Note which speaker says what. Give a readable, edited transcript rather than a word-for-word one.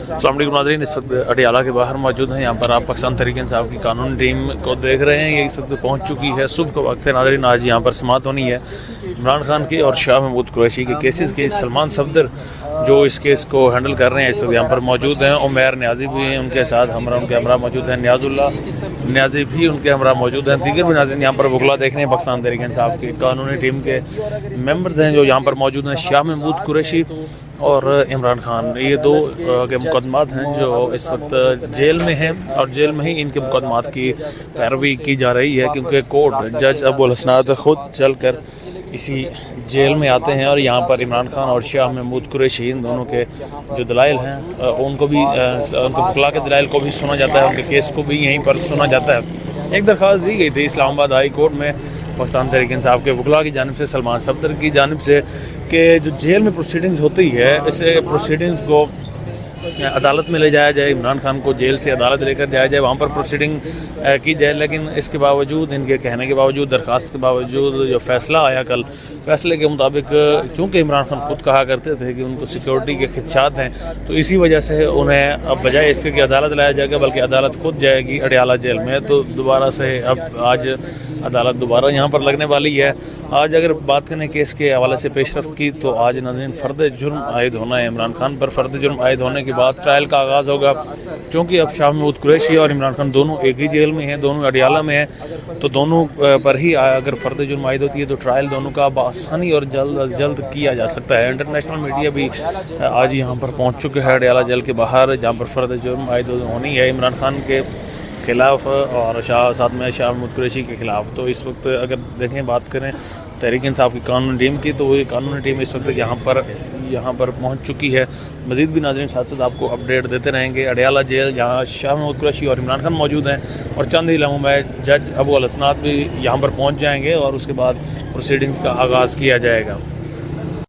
Speaker 1: अस्सलाम वालेकुम नाज़रीन, इस वक्त अडियाला के बाहर मौजूद हैं। यहाँ पर आप पाकिस्तान तहरीक इंसाफ की कानूनी टीम को देख रहे हैं। ये इस वक्त पहुँच चुकी है। सुबह का वक्त है नाज़रीन। आज यहाँ पर समाअत होनी है इमरान खान की और शाह महमूद कुरैशी के केसेस के। सलमान सफदर जो इस केस को हैंडल कर रहे हैं इस वक्त यहाँ पर मौजूद हैं। उमैर न्याजी भी हैं उनके साथ, उनके हमरा मौजूद हैं। न्याजुल्ला न्याजी भी उनके हमरा मौजूद हैं। दीगर भी नाज़रीन यहाँ पर वकला देख रहे हैं। पाकिस्तान तहरीक इंसाफ की कानूनी टीम के मेंबर्स हैं जो यहाँ पर मौजूद हैं। शाह महमूद कुरैशी और इमरान खान, ये दो के मुकदमात हैं जो इस वक्त जेल में हैं और जेल में ही इनके मुकदमात की पैरवी की जा रही है, क्योंकि कोर्ट जज अबुल हसनात खुद चल कर इसी जेल में आते हैं और यहाँ पर इमरान खान और शाह महमूद कुरैशी इन दोनों के जो दलाइल हैं उनको भी उनके वकला के दलाइल को भी सुना जाता है, उनके केस को भी यहीं पर सुना जाता है। एक दरख्वास्त दी गई थी इस्लामाबाद हाई कोर्ट में पाकिस्तान तहरीक इंसाफ के वकला की जानिब से, सलमान सफदर की जानिब से, कि जो जेल में प्रोसीडिंग्स होती है इस प्रोसीडिंग्स को अदालत में ले जाया जाए, इमरान खान को जेल से अदालत लेकर जाया जाए, वहाँ पर प्रोसीडिंग की जाए। लेकिन इसके बावजूद, इनके कहने के बावजूद, दरख्वास्त के बावजूद जो फ़ैसला आया कल, फ़ैसले के मुताबिक चूँकि इमरान खान खुद कहा करते थे कि उनको सिक्योरिटी के खदशात हैं, तो इसी वजह से उन्हें अब बजाय इसके कि अदालत लाया जाएगा बल्कि अदालत खुद जाएगी अडियाला जेल में। तो दोबारा से अब आज अदालत दोबारा यहाँ पर लगने वाली है। आज अगर बात करें केस के हवाले से पेशरफ्त की, तो आज नाज़रीन फ़र्द जुर्म आयद होना है इमरान खान पर। फ़र्द जुर्म आयद होने के बाद ट्रायल का आगाज़ होगा। चूँकि अब शाह महमूद कुरैशी और इमरान खान दोनों एक ही जेल में हैं, दोनों अडियाला में हैं, तो दोनों पर ही अगर फ़र्द जुर्म आयद होती है तो ट्रायल दोनों का आसानी और जल्द अज जल्द किया जा सकता है। इंटरनेशनल मीडिया भी आज यहाँ पर पहुँच चुके हैं अडियाला जेल के बाहर, जहाँ पर फ़र्द जुर्म आयद होनी है इमरान खान के खिलाफ़ और साथ में शाह महमूद कुरैशी के ख़िलाफ़। तो इस वक्त अगर देखें, बात करें तहरीक इंसाफ की कानूनी टीम की, तो ये कानूनी टीम इस वक्त यहाँ पर पहुँच चुकी है। मज़ीद भी नाज़रीन साथ साथ आपको अपडेट देते रहेंगे। अडियाला जेल जहाँ शाह महमूद कुरैशी और इमरान खान मौजूद हैं और चंद ही लम्हों में जज अबुल हसनात भी यहाँ पर पहुँच जाएँगे और उसके बाद प्रोसीडिंग्स का आगाज़ किया जाएगा।